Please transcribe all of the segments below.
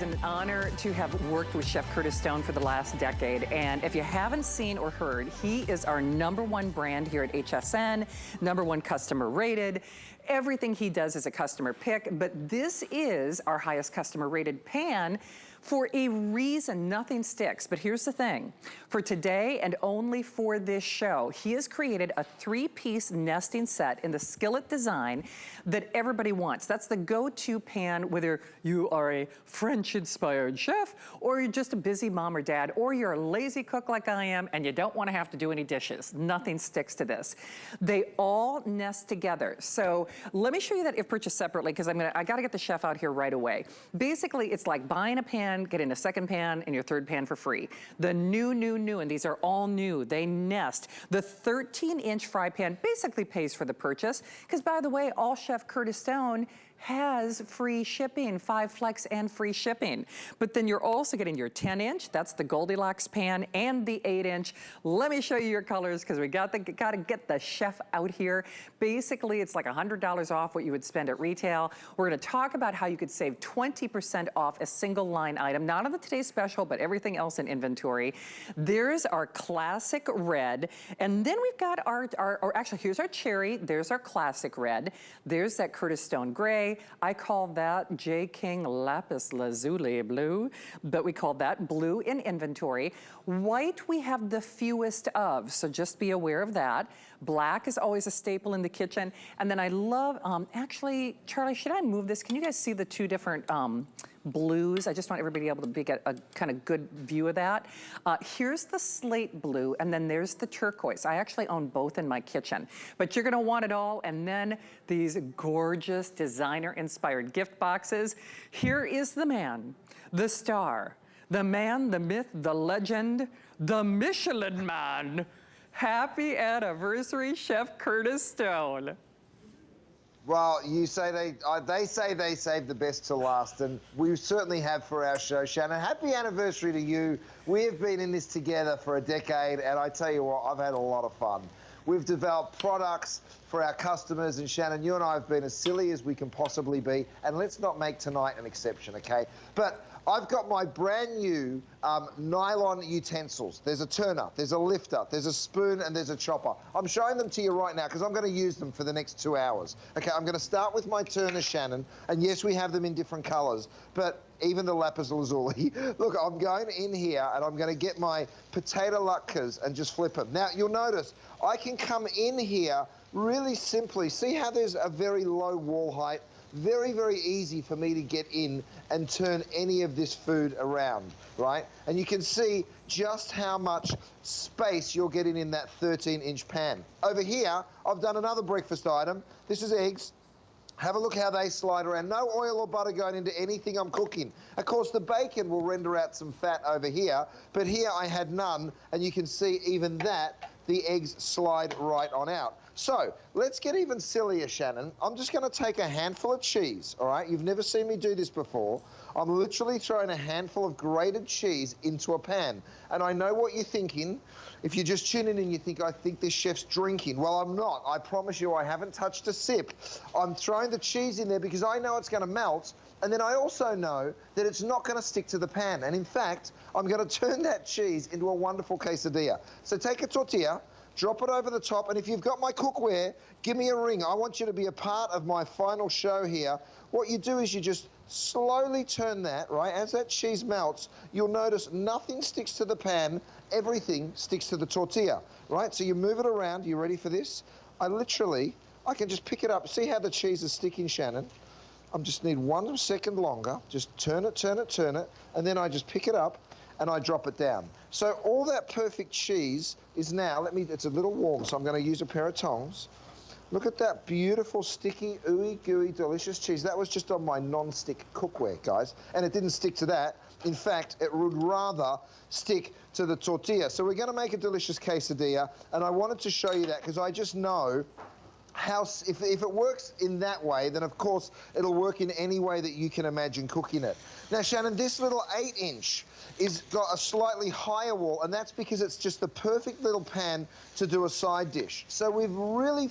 an honor to have worked with Chef Curtis Stone for the last decade. And if you haven't seen or heard, he is our #1 brand here at HSN, #1 customer rated. Everything he does is a customer pick, but this is our highest customer rated pan for a reason. Nothing sticks. But here's the thing. For today and only for this show, he has created a 3-piece nesting set in the skillet design that everybody wants. That's the go-to pan, whether you are a French-inspired chef, or you're just a busy mom or dad, or you're a lazy cook like I am, and you don't want to have to do any dishes. Nothing sticks to this. They all nest together. So let me show you that if purchased separately, because I got to get the chef out here right away. Basically, it's like buying a pan, getting a second pan and your third pan for free. The new, and these are all new. They nest. The 13-inch fry pan basically pays for the purchase, because by the way, all Chef Curtis Stone has free shipping, 5 flex and free shipping. But then you're also getting your 10-inch, that's the Goldilocks pan, and the 8-inch. Let me show you your colors, because we gotta get the chef out here. Basically, it's like $100 off what you would spend at retail. We're gonna talk about how you could save 20% off a single line item, not on the Today's Special, but everything else in inventory. There's our classic red, and then we've got actually, here's our cherry, there's our classic red, there's that Curtis Stone gray. I call that J. King Lapis Lazuli blue, but we call that blue in inventory. White we have the fewest of, so just be aware of that. Black is always a staple in the kitchen. And then I love, actually, Charlie, should I move this? Can you guys see the two different blues? I just want everybody able to get a kind of good view of that. Here's the slate blue, and then there's the turquoise. I actually own both in my kitchen, but you're gonna want it all. And then these gorgeous designer-inspired gift boxes. Here is the man, the star, the man, the myth, the legend, the Michelin man. Happy anniversary, Chef Curtis Stone. Well, you say they say they save the best to last, and we certainly have for our show, Shannon. Happy anniversary to you. We have been in this together for a decade, and I tell you what, I've had a lot of fun. We've developed products for our customers, and Shannon, you and I have been as silly as we can possibly be, and let's not make tonight an exception, okay? But I've got my brand new nylon utensils. There's a turner, there's a lifter, there's a spoon, and there's a chopper. I'm showing them to you right now because I'm going to use them for the next 2 hours. Okay, I'm going to start with my turner, Shannon, and yes, we have them in different colors, but even the lapis lazuli. Look, I'm going in here and I'm going to get my potato latkes and just flip them. Now, you'll notice I can come in here really simply. See how there's a very low wall height? Very, very easy for me to get in and turn any of this food around, right? And you can see just how much space you're getting in that 13-inch pan. Over here, I've done another breakfast item. This is eggs. Have a look how they slide around. No oil or butter going into anything I'm cooking. Of course, the bacon will render out some fat over here, but here I had none, and you can see even that, the eggs slide right on out. So let's get even sillier, Shannon. I'm just going to take a handful of cheese, all right? You've never seen me do this before. I'm literally throwing a handful of grated cheese into a pan. And I know what you're thinking. If you're just tuning in, you think, I think this chef's drinking. Well, I'm not. I promise you I haven't touched a sip. I'm throwing the cheese in there because I know it's going to melt. And then I also know that it's not going to stick to the pan. And in fact, I'm going to turn that cheese into a wonderful quesadilla. So take a tortilla, drop it over the top, and if you've got my cookware, give me a ring. I want you to be a part of my final show here. What you do is you just slowly turn that, right? As that cheese melts, you'll notice nothing sticks to the pan, everything sticks to the tortilla, right? So you move it around. You ready for this? I can just pick it up. See how the cheese is sticking, Shannon? I just need 1 second longer. Just turn it, and then I just pick it up and I drop it down. So all that perfect cheese is now, it's a little warm, so I'm going to use a pair of tongs. Look at that beautiful, sticky, ooey gooey, delicious cheese. That was just on my non-stick cookware, guys, and it didn't stick to that. In fact, it would rather stick to the tortilla. So we're going to make a delicious quesadilla, and I wanted to show you that because I just know if it works in that way, then of course it'll work in any way that you can imagine cooking it. Now, Shannon, this little 8-inch is got a slightly higher wall, and that's because it's just the perfect little pan to do a side dish. So we've really,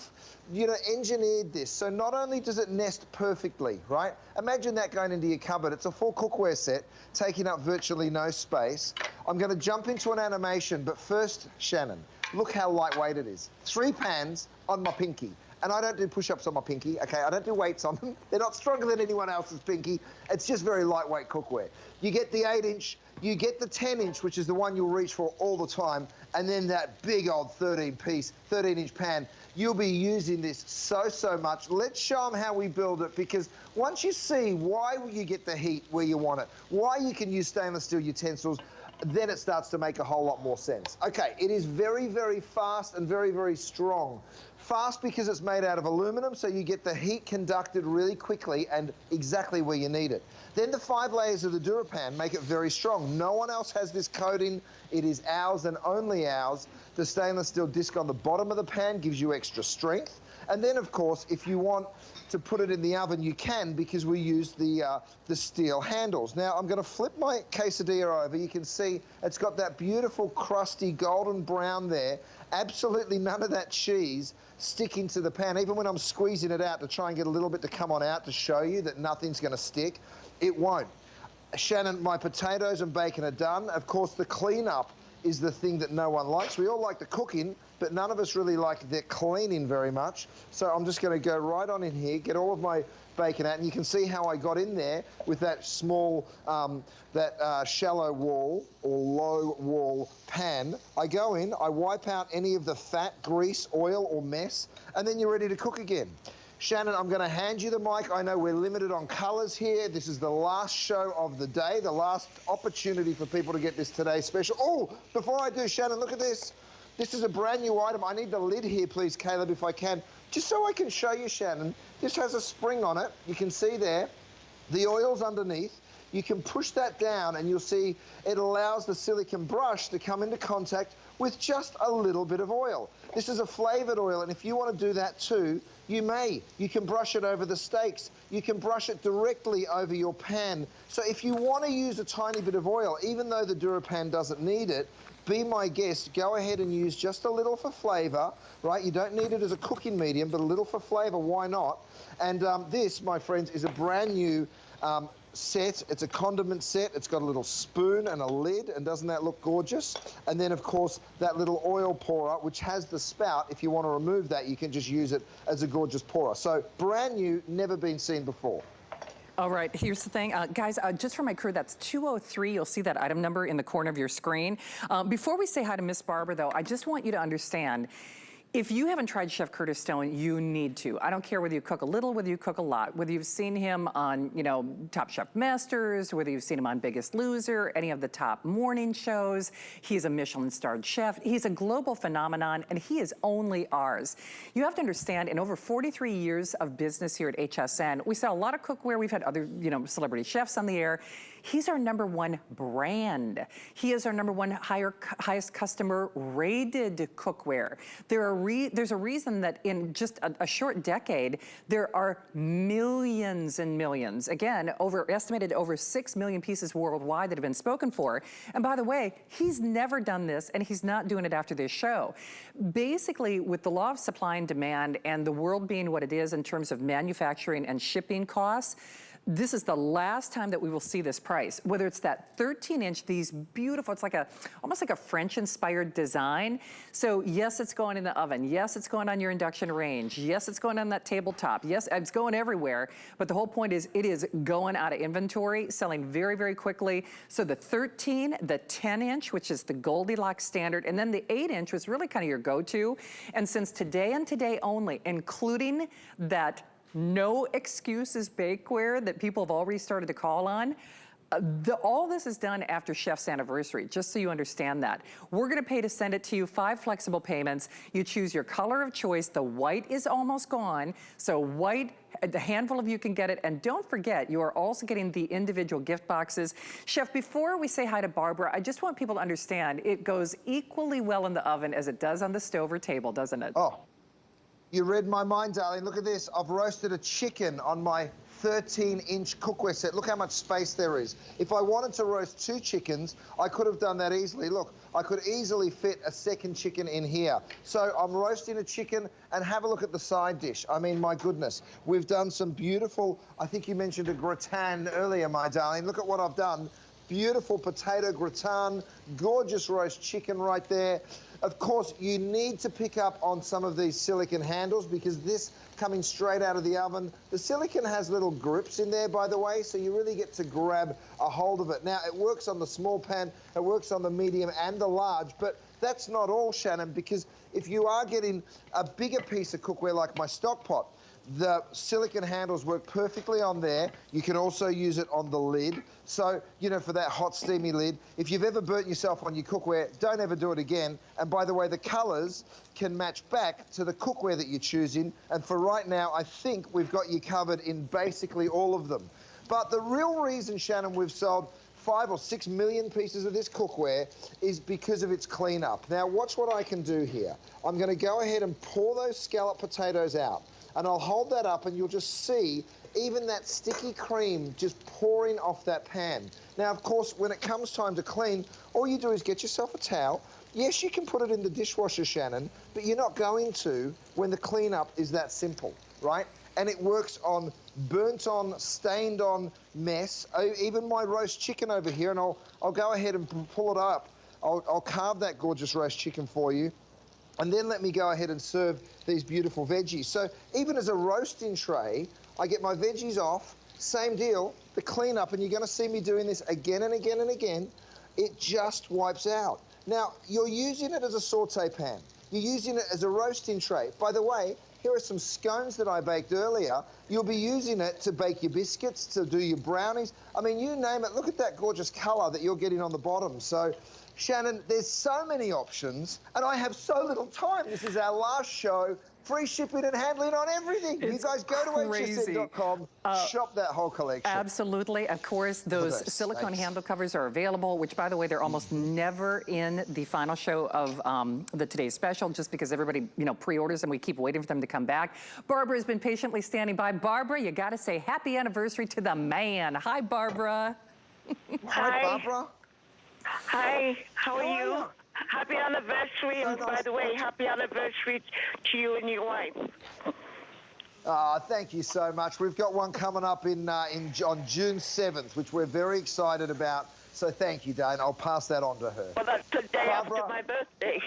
engineered this. So not only does it nest perfectly, right? Imagine that going into your cupboard. It's a full cookware set, taking up virtually no space. I'm going to jump into an animation, but first, Shannon, look how lightweight it is. 3 pans on my pinky. And I don't do push-ups on my pinky, okay? I don't do weights on them. They're not stronger than anyone else's pinky. It's just very lightweight cookware. You get the 8-inch, you get the 10-inch, which is the one you'll reach for all the time, and then that big old 13-inch pan. You'll be using this so much. Let's show them how we build it, because once you see why you get the heat where you want it, why you can use stainless steel utensils, then it starts to make a whole lot more sense. Okay, it is very fast and very strong. Fast because it's made out of aluminum, so you get the heat conducted really quickly and exactly where you need it. Then the 5 layers of the DuraPan make it very strong. No one else has this coating. It is ours and only ours. The stainless steel disc on the bottom of the pan gives you extra strength. And then, of course, if you want to put it in the oven, you can, because we use the steel handles. Now, I'm going to flip my quesadilla over. You can see it's got that beautiful, crusty, golden brown there. Absolutely none of that cheese sticking to the pan. Even when I'm squeezing it out to try and get a little bit to come on out to show you that nothing's going to stick, it won't. Shannon, my potatoes and bacon are done. Of course, the cleanup is the thing that no one likes. We all like the cooking, but none of us really like the cleaning very much. So I'm just going to go right on in here, get all of my bacon out, and you can see how I got in there with that small, shallow wall or low wall pan. I go in, I wipe out any of the fat, grease, oil, or mess, and then you're ready to cook again. Shannon, I'm going to hand you the mic. I know we're limited on colours here. This is the last show of the day, the last opportunity for people to get this Today Special. Oh, before I do, Shannon, look at this. This is a brand new item. I need the lid here, please, Caleb, if I can. Just so I can show you, Shannon. This has a spring on it. You can see there. The oil's underneath. You can push that down and you'll see it allows the silicone brush to come into contact with just a little bit of oil. This is a flavored oil, and if you want to do that too, you may. You can brush it over the steaks. You can brush it directly over your pan. So if you want to use a tiny bit of oil, even though the DuraPan doesn't need it, be my guest, go ahead and use just a little for flavor, right? You don't need it as a cooking medium, but a little for flavor, why not? And this, my friends, is a brand new set. It's a condiment set. It's got a little spoon and a lid, and doesn't that look gorgeous? And then, of course, that little oil pourer, which has the spout. If you want to remove that, you can just use it as a gorgeous pourer. So brand new, never been seen before. All right, here's the thing. Guys, just for my crew, that's 203. You'll see that item number in the corner of your screen. Before we say hi to Miss Barbara, though, I just want you to understand, if you haven't tried Chef Curtis Stone, you need to. I don't care whether you cook a little, whether you cook a lot, whether you've seen him on, Top Chef Masters, whether you've seen him on Biggest Loser, any of the top morning shows. He's a Michelin-starred chef. He's a global phenomenon, and he is only ours. You have to understand, in over 43 years of business here at HSN, we sell a lot of cookware. We've had other, celebrity chefs on the air. He's our #1 brand. He is our #1 highest customer rated cookware. There's a reason that in just a short decade, there are millions and millions, again, estimated over 6 million pieces worldwide that have been spoken for. And by the way, he's never done this, and he's not doing it after this show. Basically, with the law of supply and demand and the world being what it is in terms of manufacturing and shipping costs, this is the last time that we will see this price. Whether it's that 13-inch, these beautiful, it's like almost like a French-inspired design. So yes, it's going in the oven. Yes, it's going on your induction range. Yes, it's going on that tabletop. Yes, it's going everywhere. But the whole point is it is going out of inventory, selling very quickly. So the 13, the 10-inch, which is the Goldilocks standard, and then the 8-inch was really kind of your go-to. And since today and today only, including that no excuses bakeware that people have already started to call on. All this is done after Chef's anniversary, just so you understand that. We're gonna pay to send it to you, 5 flexible payments. You choose your color of choice. The white is almost gone. So white, a handful of you can get it. And don't forget, you are also getting the individual gift boxes. Chef, before we say hi to Barbara, I just want people to understand it goes equally well in the oven as it does on the stove or table, doesn't it? Oh. You read my mind, darling. Look at this. I've roasted a chicken on my 13-inch cookware set. Look how much space there is. If I wanted to roast 2 chickens, I could have done that easily. Look, I could easily fit a second chicken in here. So I'm roasting a chicken, and have a look at the side dish. I mean, my goodness. We've done some beautiful, I think you mentioned a gratin earlier, my darling. Look at what I've done. Beautiful potato gratin, gorgeous roast chicken right there. Of course, you need to pick up on some of these silicone handles because this coming straight out of the oven, the silicone has little grips in there, by the way, so you really get to grab a hold of it. Now, it works on the small pan, it works on the medium and the large, but that's not all, Shannon, because if you are getting a bigger piece of cookware like my stock pot, the silicone handles work perfectly on there. You can also use it on the lid. So, you know, for that hot, steamy lid. If you've ever burnt yourself on your cookware, don't ever do it again. And by the way, the colours can match back to the cookware that you're choosing. And for right now, I think we've got you covered in basically all of them. But the real reason, Shannon, we've sold 5 or 6 million pieces of this cookware is because of its cleanup. Now, watch what I can do here. I'm going to go ahead and pour those scallop potatoes out. And I'll hold that up and you'll just see even that sticky cream just pouring off that pan. Now, of course, when it comes time to clean, all you do is get yourself a towel. Yes, you can put it in the dishwasher, Shannon, but you're not going to when the cleanup is that simple, right? And it works on burnt on, stained on mess. Even my roast chicken over here, and I'll go ahead and pull it up. I'll carve that gorgeous roast chicken for you. And then let me go ahead and serve these beautiful veggies. So even as a roasting tray, I get my veggies off, same deal, the cleanup, and you're going to see me doing this again and again and again. It just wipes out. Now, you're using it as a saute pan. You're using it as a roasting tray. By the way, here are some scones that I baked earlier. You'll be using it to bake your biscuits, to do your brownies. I mean, you name it. Look at that gorgeous colour that you're getting on the bottom. So, Shannon, there's so many options, and I have so little time. This is our last show. Free shipping and handling on everything. You guys go to hsn.com, shop that whole collection. Absolutely. Of course, those silicone handle covers are available, which, by the way, they're almost never in the final show of the Today's Special, just because everybody, you know, pre-orders and we keep waiting for them to come back. Barbara has been patiently standing by. Barbara, you got to say happy anniversary to the man. Hi, Barbara. Hi, Barbara. Hi, how are you? Happy anniversary, and by the way, happy anniversary to you and your wife. Thank you so much. We've got one coming up on June 7th, which we're very excited about. So thank you, Dane. I'll pass that on to her. Well, that's the day after my birthday.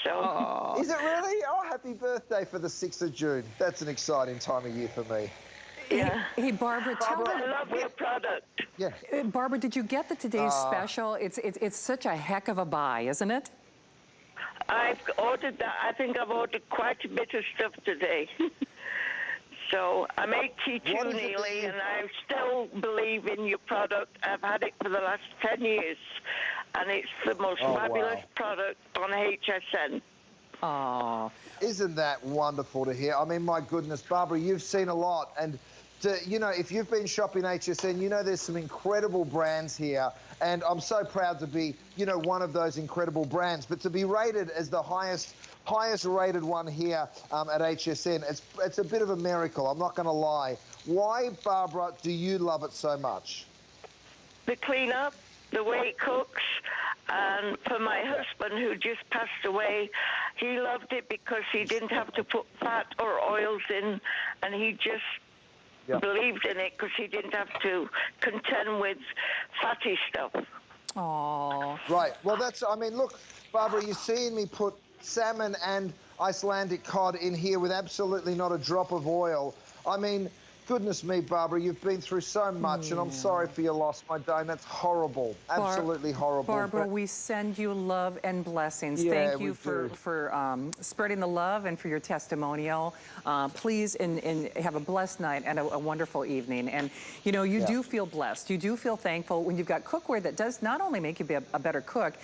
So. Is it really? Oh, happy birthday for the 6th of June. That's an exciting time of year for me. Yeah. Hey, Barbara, tell I love your product. Yeah. Barbara, did you get the Today's Special? It's such a heck of a buy, isn't it? I've ordered that. I think I've ordered quite a bit of stuff today. So I'm 82 nearly, and I still believe in your product. I've had it for the last 10 years, and it's the most fabulous product on HSN. Oh. Isn't that wonderful to hear? I mean, my goodness, Barbara, you've seen a lot. And, you know, if you've been shopping HSN, you know there's some incredible brands here. And I'm so proud to be, you know, one of those incredible brands. But to be rated as the highest rated one here at HSN, it's a bit of a miracle. I'm not going to lie. Why, Barbara, do you love it so much? The cleanup, the way it cooks. And for my husband, who just passed away, he loved it because he didn't have to put fat or oils in, and he just believed in it because he didn't have to contend with fatty stuff. Oh. Right. Well, I mean, look, Barbara, you're seeing me put salmon and Icelandic cod in here with absolutely not a drop of oil. I mean, goodness me, Barbara, you've been through so much, and I'm sorry for your loss, my Dane. That's horrible, absolutely horrible. Barbara, we send you love and blessings. Yeah, thank you for spreading the love and for your testimonial. Please, and have a blessed night and a wonderful evening. And, you know, you do feel blessed. You do feel thankful when you've got cookware that does not only make you be a better cook,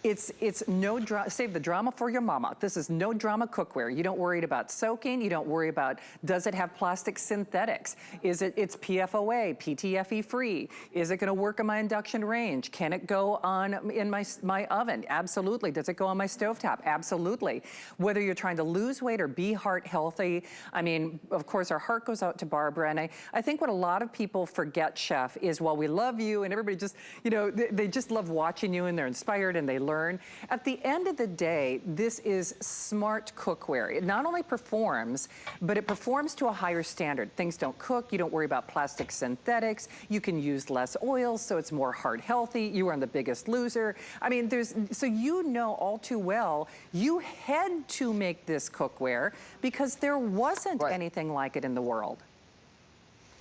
It's no drama. Save the drama for your mama. This is no drama cookware. You don't worry about soaking. You don't worry about, does it have plastic synthetics? Is it's PFOA, PTFE free? Is it gonna work on my induction range? Can it go on in my oven? Absolutely. Does it go on my stovetop? Absolutely. Whether you're trying to lose weight or be heart healthy, I mean, of course, our heart goes out to Barbara. And I think what a lot of people forget, Chef, is while we love you and everybody just, you know, they just love watching you and they're inspired and they learn. At the end of the day, this is smart cookware. It not only performs, but it performs to a higher standard. Things don't cook. You don't worry about plastic synthetics. You can use less oils, so it's more heart healthy. You are the biggest loser. I mean, so you know all too well, you had to make this cookware because there wasn't anything like it in the world.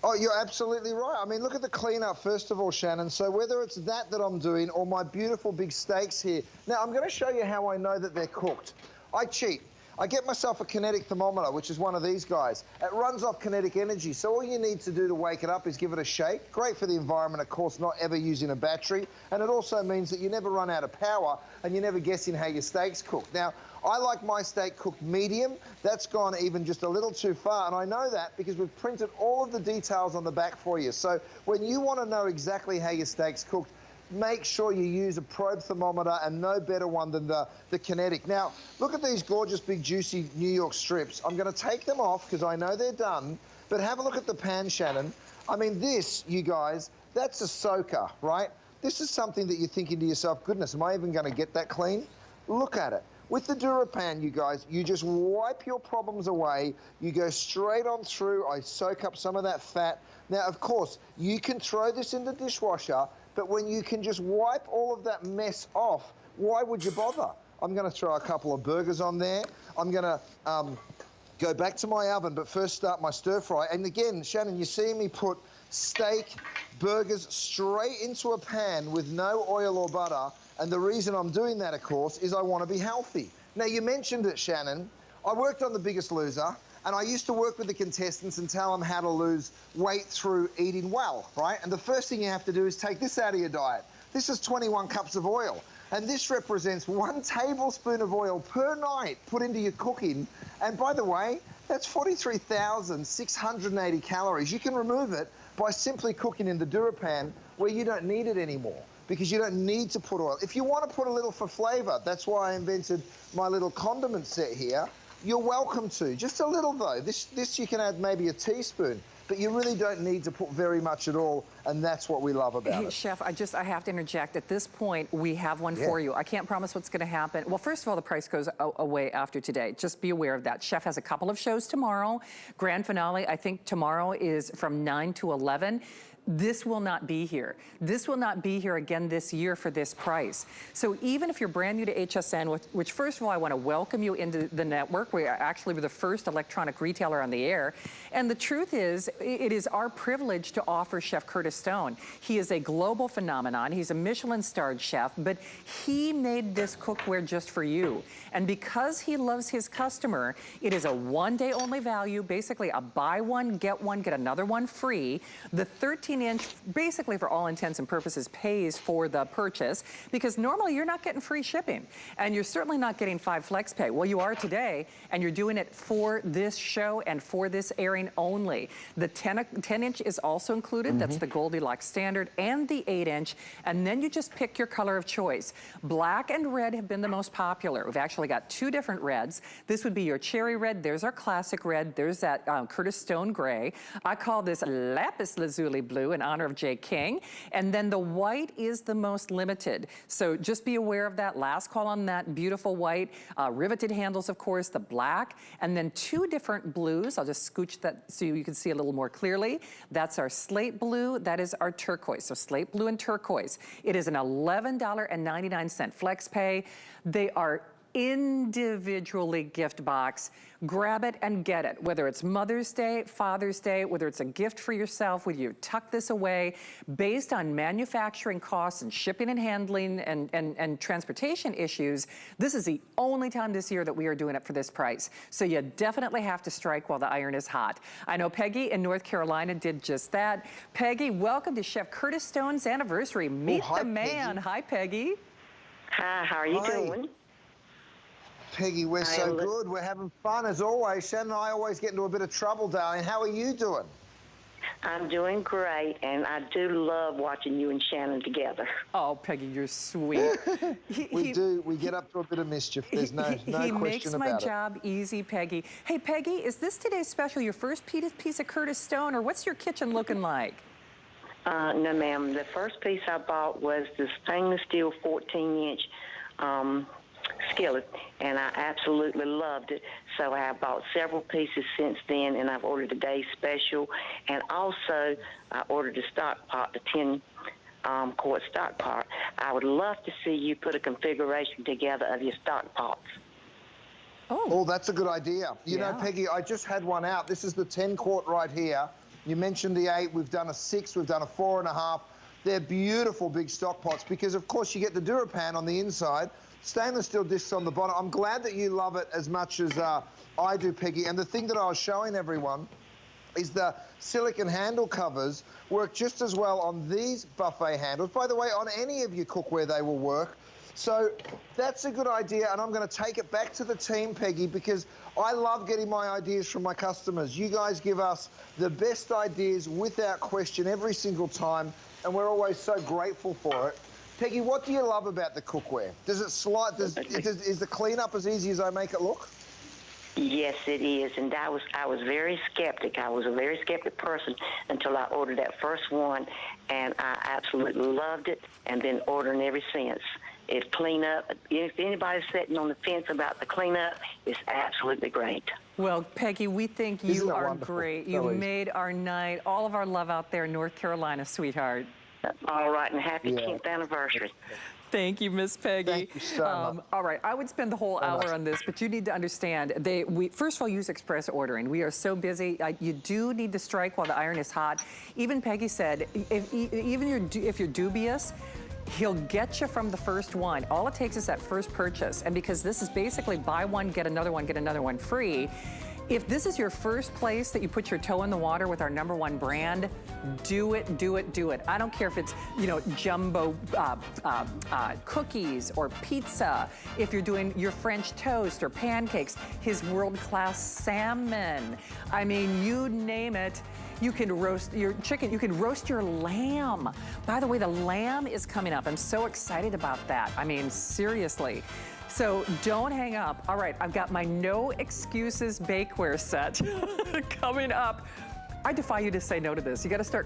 Oh, you're absolutely right. I mean, look at the cleanup, first of all, Shannon. So whether it's that I'm doing or my beautiful big steaks here. Now, I'm going to show you how I know that they're cooked. I cheat. I get myself a Kinetic Thermometer, which is one of these guys. It runs off kinetic energy, so all you need to do to wake it up is give it a shake. Great for the environment, of course, not ever using a battery. And it also means that you never run out of power and you're never guessing how your steak's cooked. Now, I like my steak cooked medium. That's gone even just a little too far, and I know that because we've printed all of the details on the back for you. So when you want to know exactly how your steak's cooked, make sure you use a probe thermometer, and no better one than the Kinetic. Now, look at these gorgeous, big, juicy New York strips. I'm going to take them off because I know they're done, but have a look at the pan, Shannon. I mean, this, you guys, that's a soaker, right? This is something that you're thinking to yourself, goodness, am I even going to get that clean? Look at it. With the DuraPan, you guys, you just wipe your problems away. You go straight on through. I soak up some of that fat. Now, of course, you can throw this in the dishwasher, but when you can just wipe all of that mess off, why would you bother? I'm going to throw a couple of burgers on there. I'm going to go back to my oven, but first start my stir fry. And again, Shannon, you see me put steak, burgers straight into a pan with no oil or butter. And the reason I'm doing that, of course, is I want to be healthy. Now, you mentioned it, Shannon. I worked on The Biggest Loser, and I used to work with the contestants and tell them how to lose weight through eating well, right? And the first thing you have to do is take this out of your diet. This is 21 cups of oil, and this represents 1 tablespoon of oil per night put into your cooking. And by the way, that's 43,680 calories. You can remove it by simply cooking in the DuraPan where you don't need it anymore, because you don't need to put oil. If you want to put a little for flavor, that's why I invented my little condiment set here. You're welcome to. Just a little, though. This you can add maybe a teaspoon, but you really don't need to put very much at all, and that's what we love about it. Chef, I have to interject. At this point, we have one for you. I can't promise what's going to happen. Well, first of all, the price goes away after today. Just be aware of that. Chef has a couple of shows tomorrow. Grand finale, I think tomorrow is from 9 to 11. This will not be here. This will not be here again this year for this price. So even if you're brand new to HSN, which first of all, I want to welcome you into the network. We actually were the first electronic retailer on the air. And the truth is, it is our privilege to offer Chef Curtis Stone. He is a global phenomenon. He's a Michelin-starred chef, but he made this cookware just for you. And because he loves his customer, it is a one-day only value, basically a buy one, get another one free. The 13-inch, basically for all intents and purposes, pays for the purchase, because normally you're not getting free shipping, and you're certainly not getting 5 flex pay. Well, you are today, and you're doing it for this show and for this airing only. The 10-inch is also included. That's the Goldilocks standard, and the 8-inch, and then you just pick your color of choice. Black and red have been the most popular. We've actually got 2 different reds. This would be your cherry red. There's our classic red. There's that Curtis Stone gray. I call this lapis lazuli blue in honor of Jay King. And then the white is the most limited. So just be aware of that. Last call on that beautiful white. Riveted handles, of course, the black. And then 2 different blues. I'll just scooch that so you can see a little more clearly. That's our slate blue. That is our turquoise. So slate blue and turquoise. It is an $11.99 flex pay. They are individually gift box. Grab it and get it, whether it's Mother's Day, Father's Day, whether it's a gift for yourself, whether you tuck this away. Based on manufacturing costs and shipping and handling and transportation issues, this is the only time this year that we are doing it for this price. So you definitely have to strike while the iron is hot. I know Peggy in North Carolina did just that. Peggy, welcome to Chef Curtis Stone's anniversary. Meet the man. Peggy. Hi, Peggy. Hi, how are you Hi. doing? Peggy, we're so good. We're having fun as always. Shannon and I always get into a bit of trouble, darling. How are you doing? I'm doing great, and I do love watching you and Shannon together. Oh, Peggy, you're sweet. We get up to a bit of mischief. There's no He question makes my about it. job easy, Peggy. Hey, Peggy, is this today's special your first piece of Curtis Stone, or what's your kitchen looking like? No, ma'am. The first piece I bought was the stainless steel 14-inch skillet, and I absolutely loved it. So I have bought several pieces since then, and I've ordered a day special. And also, I ordered a stock pot, the 10-quart stock pot. I would love to see you put a configuration together of your stock pots. Oh, that's a good idea. You know, Yeah. Peggy, I just had one out. This is the 10-quart right here. You mentioned the 8. We've done a 6. We've done a 4.5. They're beautiful big stock pots because, of course, you get the DuraPan on the inside, stainless steel discs on the bottom. I'm glad that you love it as much as I do, Peggy. And the thing that I was showing everyone is the silicone handle covers work just as well on these buffet handles. By the way, on any of your cookware, they will work. So that's a good idea, and I'm going to take it back to the team, Peggy, because I love getting my ideas from my customers. You guys give us the best ideas without question every single time, and we're always so grateful for it. Peggy, what do you love about the cookware? Does it slide? Is the cleanup as easy as I make it look? Yes, it is, and I was very skeptic. I was a very skeptic person until I ordered that first one, and I absolutely loved it, and been ordering ever since. It's cleanup. If anybody's sitting on the fence about the cleanup, it's absolutely great. Well, Peggy, we think Isn't you it are wonderful? great. So You easy. made our night. All of our love out there in North Carolina, sweetheart. All right, and happy Yeah. 10th anniversary. Thank you, Miss Peggy. Thank you so much. All right, I would spend the whole hour much. on this, but you need to understand, we first of all use express ordering. We are so busy. You do need to strike while the iron is hot. Even Peggy said, if you're dubious, he'll get you from the first one. All it takes is that first purchase. And because this is basically buy one, get another one free, if this is your first place that you put your toe in the water with our #1 brand, do it, do it, do it. I don't care if it's, jumbo cookies or pizza, if you're doing your French toast or pancakes, his world-class salmon. I mean, you name it. You can roast your chicken. You can roast your lamb. By the way, the lamb is coming up. I'm so excited about that. I mean, seriously. So don't hang up. All right, I've got my no excuses bakeware set coming up. I defy you to say no to this. You got to start